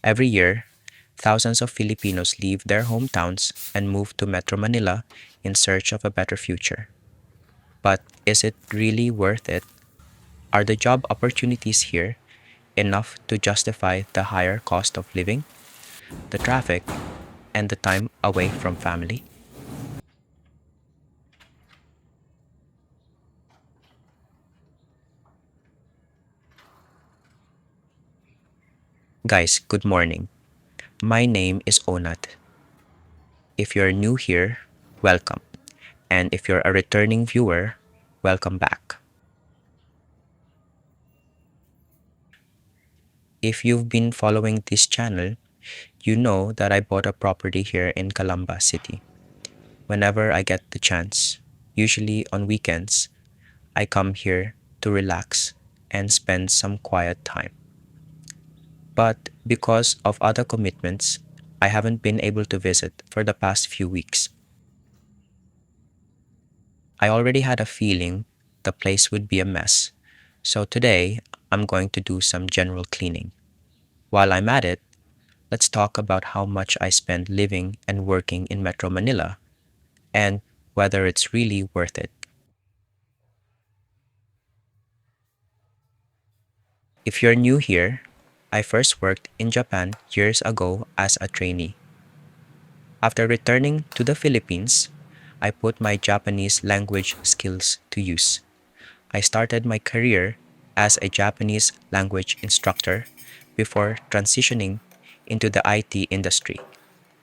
Every year, thousands of Filipinos leave their hometowns and move to Metro Manila in search of a better future. But is it really worth it? Are the job opportunities here enough to justify the higher cost of living, the traffic, and the time away from family? Guys, good morning. My name is Onad. If you're new here, welcome. And if you're a returning viewer, welcome back. If you've been following this channel, you know that I bought a property here in Calamba City. Whenever I get the chance, usually on weekends, I come here to relax and spend some quiet time. But because of other commitments, I haven't been able to visit for the past few weeks. I already had a feeling the place would be a mess, so today I'm going to do some general cleaning. While I'm at it, let's talk about how much I spend living and working in Metro Manila and whether it's really worth it. If you're new here, I first worked in Japan years ago as a trainee. After returning to the Philippines, I put my Japanese language skills to use. I started my career as a Japanese language instructor before transitioning into the IT industry,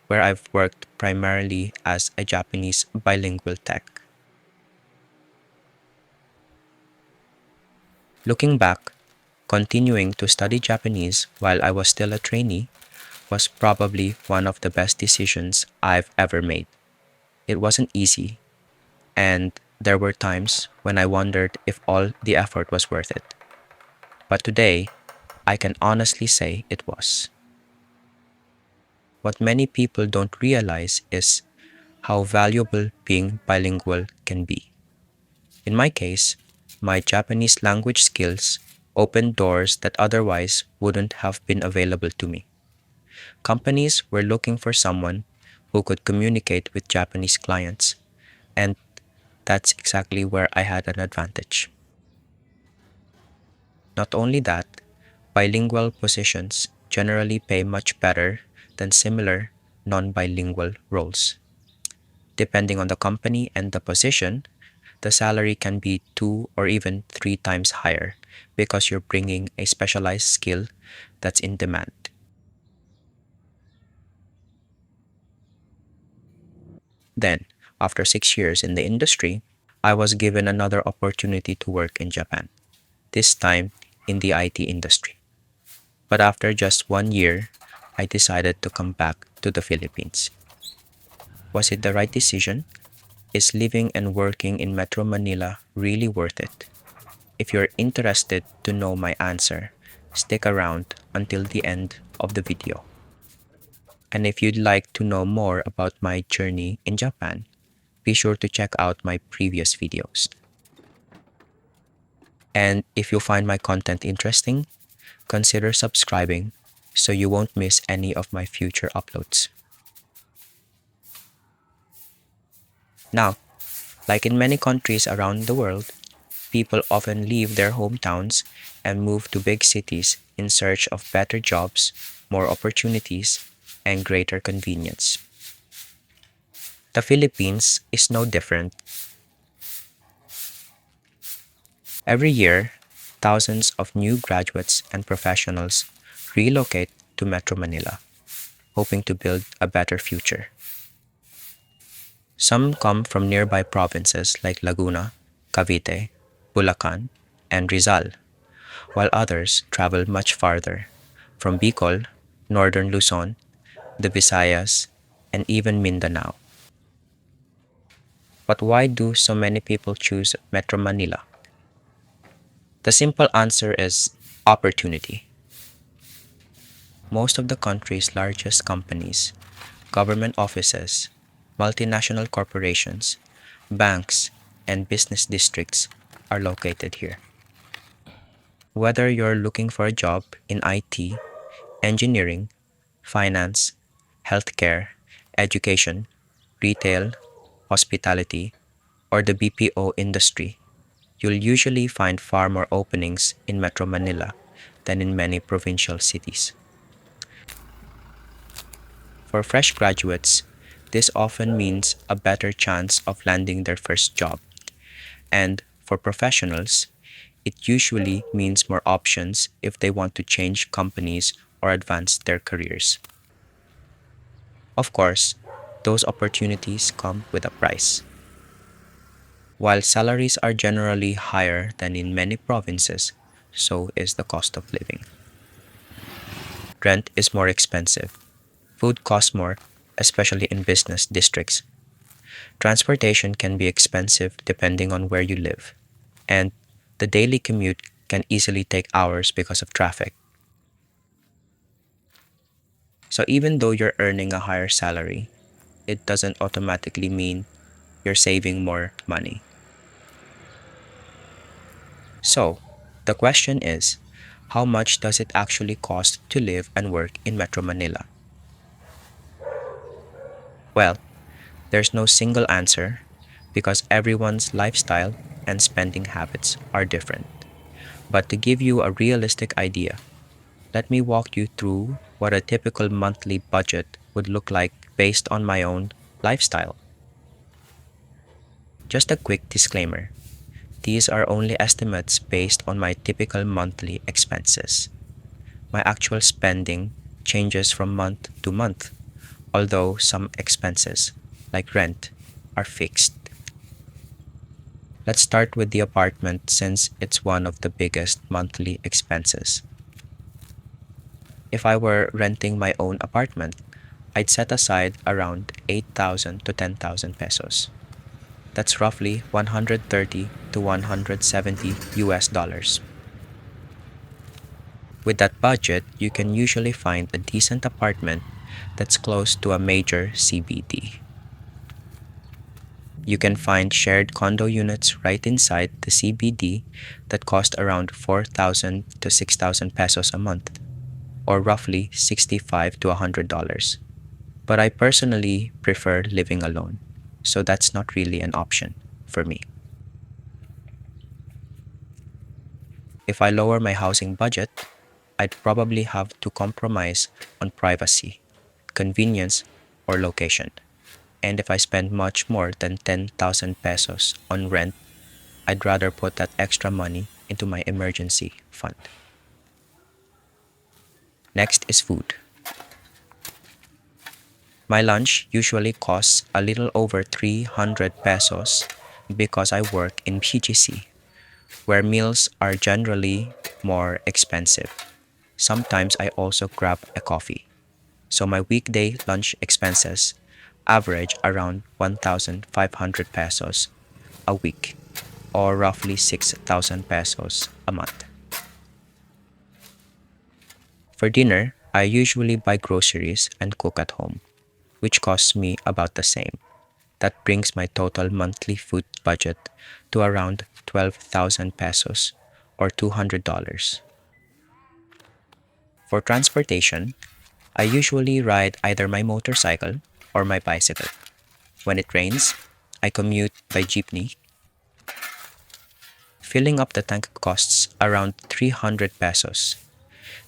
where I've worked primarily as a Japanese bilingual tech. Looking back, continuing to study Japanese while I was still a trainee was probably one of the best decisions I've ever made. It wasn't easy, and there were times when I wondered if all the effort was worth it. But today, I can honestly say it was. What many people don't realize is how valuable being bilingual can be. In my case, my Japanese language skills opened doors that otherwise wouldn't have been available to me. Companies were looking for someone who could communicate with Japanese clients, and that's exactly where I had an advantage. Not only that, bilingual positions generally pay much better than similar non-bilingual roles. Depending on the company and the position, the salary can be two or even three times higher because you're bringing a specialized skill that's in demand. Then, after 6 years in the industry, I was given another opportunity to work in Japan, this time in the IT industry. But after just 1 year, I decided to come back to the Philippines. Was it the right decision? Is living and working in Metro Manila really worth it? If you're interested to know my answer, stick around until the end of the video. And if you'd like to know more about my journey in Japan, be sure to check out my previous videos. And if you find my content interesting, consider subscribing so you won't miss any of my future uploads. Now, like in many countries around the world, people often leave their hometowns and move to big cities in search of better jobs, more opportunities, and greater convenience. The Philippines is no different. Every year, thousands of new graduates and professionals relocate to Metro Manila, hoping to build a better future. Some come from nearby provinces like Laguna, Cavite, Bulacan, and Rizal, while others travel much farther from Bicol, northern Luzon, the Visayas, and even Mindanao. But why do so many people choose Metro Manila? The simple answer is opportunity. Most of the country's largest companies, government offices, multinational corporations, banks, and business districts are located here. Whether you're looking for a job in IT, engineering, finance, healthcare, education, retail, hospitality, or the BPO industry, you'll usually find far more openings in Metro Manila than in many provincial cities. For fresh graduates, this often means a better chance of landing their first job, and for professionals, it usually means more options if they want to change companies or advance their careers. Of course, those opportunities come with a price. While salaries are generally higher than in many provinces, so is the cost of living. Rent is more expensive. Food costs more, especially in business districts. Transportation can be expensive depending on where you live, and the daily commute can easily take hours because of traffic. So even though you're earning a higher salary, it doesn't automatically mean you're saving more money. So, the question is, how much does it actually cost to live and work in Metro Manila? Well, there's no single answer because everyone's lifestyle and spending habits are different. But to give you a realistic idea, let me walk you through what a typical monthly budget would look like based on my own lifestyle. Just a quick disclaimer, these are only estimates based on my typical monthly expenses. My actual spending changes from month to month, although some expenses, like rent, are fixed. Let's start with the apartment since it's one of the biggest monthly expenses. If I were renting my own apartment, I'd set aside around 8,000 to 10,000 pesos. That's roughly 130 to 170 US dollars. With that budget, you can usually find a decent apartment that's close to a major CBD. You can find shared condo units right inside the CBD that cost around 4,000 to 6,000 pesos a month, or roughly 65 to $100. But I personally prefer living alone, so that's not really an option for me. If I lower my housing budget, I'd probably have to compromise on privacy, convenience, or location. And if I spend much more than 10,000 pesos on rent, I'd rather put that extra money into my emergency fund. Next is food. My lunch usually costs a little over 300 pesos because I work in PGC, where meals are generally more expensive. Sometimes I also grab a coffee. So my weekday lunch expenses average around 1,500 pesos a week, or roughly 6,000 pesos a month. For dinner, I usually buy groceries and cook at home, which costs me about the same. That brings my total monthly food budget to around 12,000 pesos or $200. For transportation, I usually ride either my motorcycle or my bicycle. When it rains, I commute by jeepney. Filling up the tank costs around 300 pesos.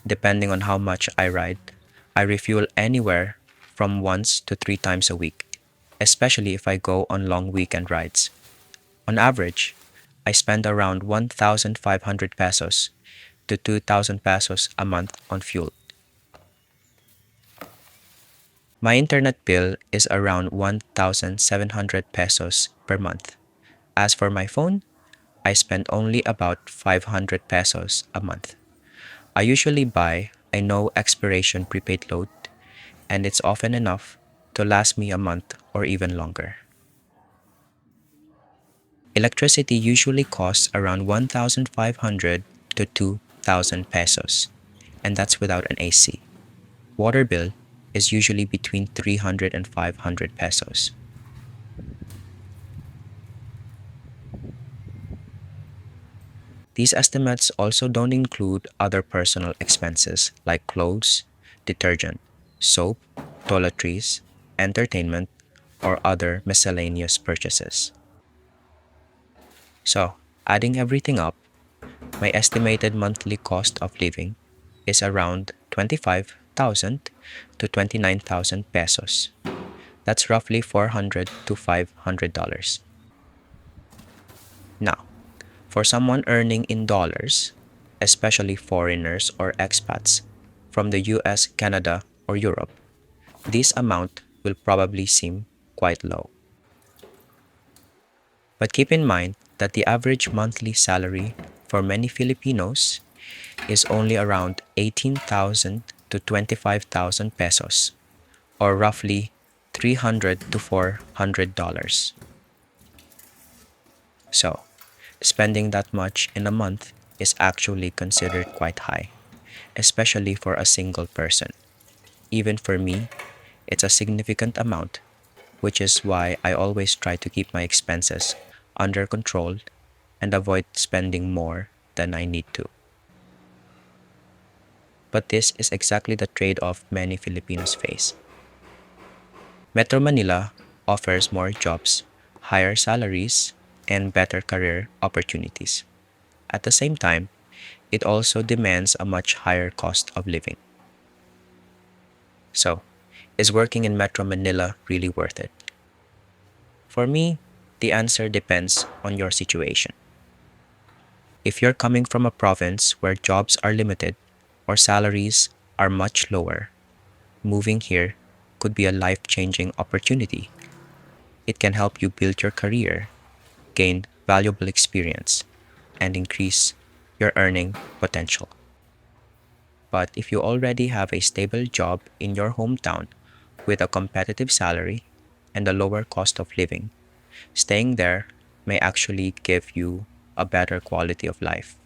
Depending on how much I ride, I refuel anywhere from once to three times a week, especially if I go on long weekend rides. On average, I spend around 1,500 pesos to 2,000 pesos a month on fuel. My internet bill is around 1,700 pesos per month. As for my phone, I spend only about 500 pesos a month. I usually buy a no expiration prepaid load, and it's often enough to last me a month or even longer. Electricity usually costs around 1,500 to 2,000 pesos, and that's without an AC. Water bill is usually between 300 and 500 pesos. These estimates also don't include other personal expenses like clothes, detergent, soap, toiletries, entertainment, or other miscellaneous purchases. So, adding everything up, my estimated monthly cost of living is around 25,000 to 29,000 pesos. That's roughly 400 to $500. Now, for someone earning in dollars, especially foreigners or expats from the US, Canada, or Europe, this amount will probably seem quite low. But keep in mind that the average monthly salary for many Filipinos is only around 18,000 to 25,000 pesos, or roughly 300 to $400. So, spending that much in a month is actually considered quite high, especially for a single person. Even for me, it's a significant amount, which is why I always try to keep my expenses under control and avoid spending more than I need to. But this is exactly the trade off many Filipinos face. Metro Manila offers more jobs, higher salaries, and better career opportunities. At the same time, it also demands a much higher cost of living. So, is working in Metro Manila really worth it? For me, the answer depends on your situation. If you're coming from a province where jobs are limited or salaries are much lower, moving here could be a life changing opportunity. It can help you build your career, gain valuable experience, and increase your earning potential. But if you already have a stable job in your hometown with a competitive salary and a lower cost of living, staying there may actually give you a better quality of life.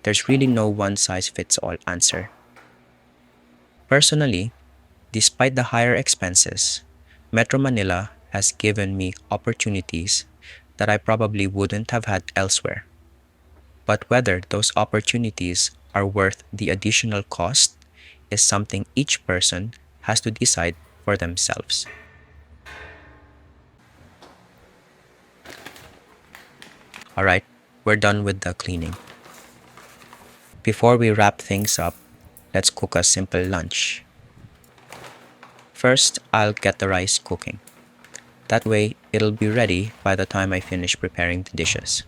There's really no one size fits all answer. Personally, despite the higher expenses, Metro Manila has given me opportunities that I probably wouldn't have had elsewhere. But whether those opportunities are worth the additional cost is something each person has to decide for themselves. All right, we're done with the cleaning. Before we wrap things up, let's cook a simple lunch. First, I'll get the rice cooking. That way, it'll be ready by the time I finish preparing the dishes.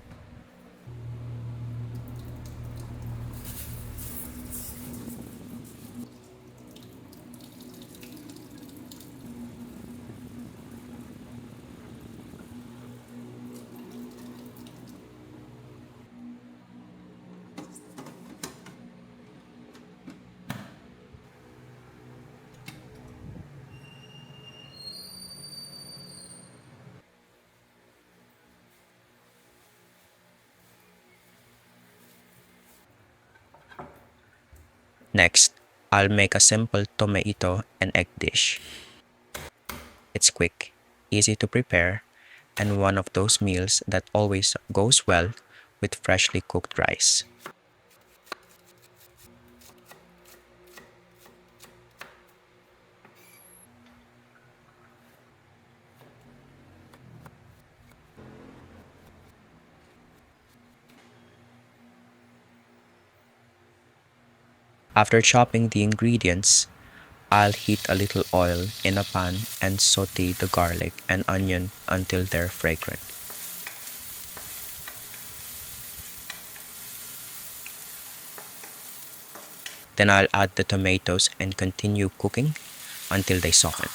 Next, I'll make a simple tomato and egg dish. It's quick, easy to prepare, and one of those meals that always goes well with freshly cooked rice. After chopping the ingredients, I'll heat a little oil in a pan and saute the garlic and onion until they're fragrant. Then I'll add the tomatoes and continue cooking until they soften.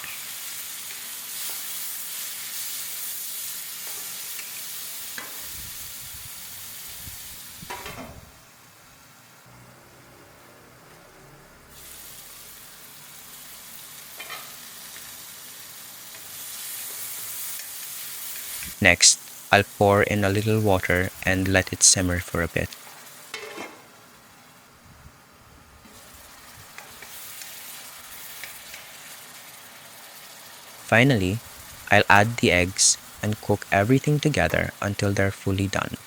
Next, I'll pour in a little water and let it simmer for a bit. Finally, I'll add the eggs and cook everything together until they're fully done.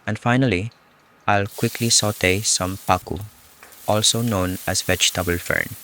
And finally, I'll quickly saute some paku, also known as vegetable fern.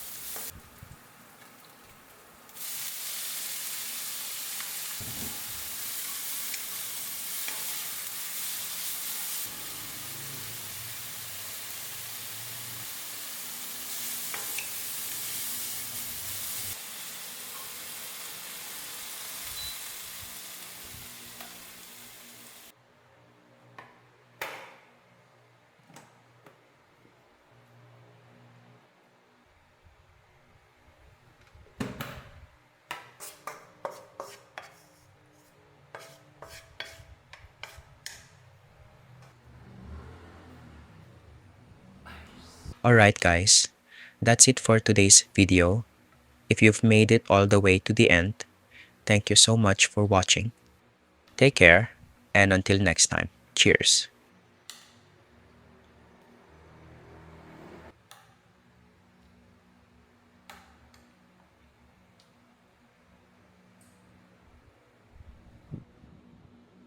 Alright guys, that's it for today's video. If you've made it all the way to the end, thank you so much for watching. Take care, and until next time, cheers.